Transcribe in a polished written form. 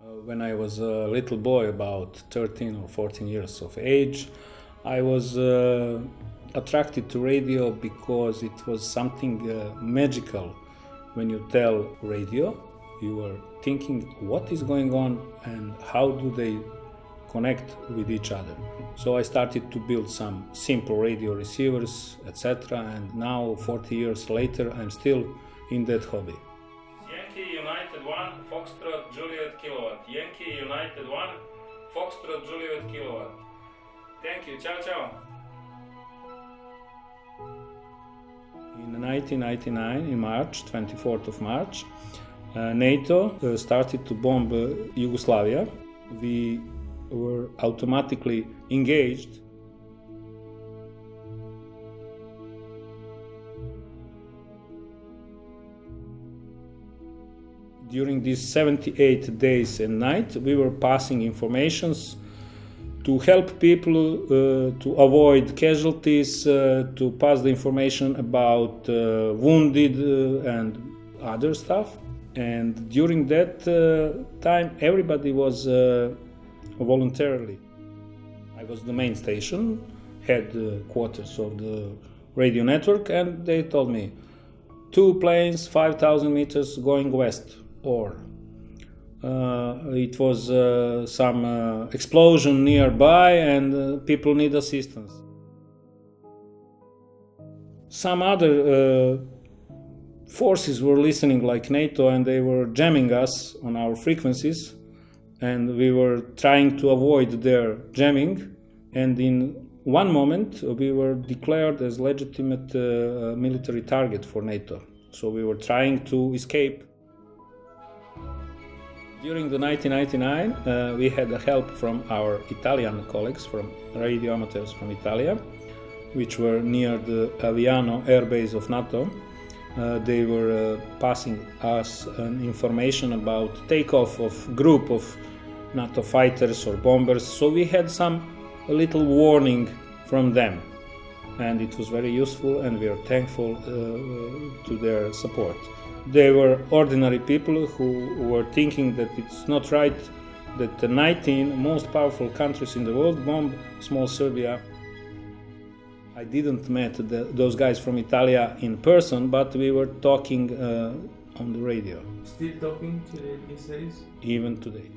When I was a little boy, about 13 or 14 years of age, I was attracted to radio because it was something magical. When you tell radio, you are thinking what is going on and how do they connect with each other. So I started to build some simple radio receivers, etc. And now, 40 years later, I'm still in that hobby. Yankee United 1, Foxtrot Juliet Kilowatt. Yankee United 1, Foxtrot Juliet Kilowatt. Thank you. Ciao, ciao. In 1999, in March, 24th of March, NATO started to bomb Yugoslavia. We were automatically engaged. During these 78 days and nights, we were passing informations to help people to avoid casualties, to pass the information about wounded and other stuff. And during that time, everybody was voluntarily. I was the main station, headquarters of the radio network, and they told me 2 planes, 5,000 meters going west. Or it was some explosion nearby and people need assistance. Some other forces were listening like NATO and they were jamming us on our frequencies, and we were trying to avoid their jamming, and in one moment we were declared as legitimate military target for NATO. So we were trying to escape. During the 1999, we had help from our Italian colleagues, from radioamators from Italia, which were near the Aviano air base of Nato. They were passing us information about takeoff of group of NATO fighters or bombers. So we had some little warning from them, and it was very useful, and we are thankful to their support. They were ordinary people who were thinking that it's not right that the 19 most powerful countries in the world bomb small Serbia. I didn't met those guys from Italia in person, but we were talking on the radio. Still talking these days? Even today.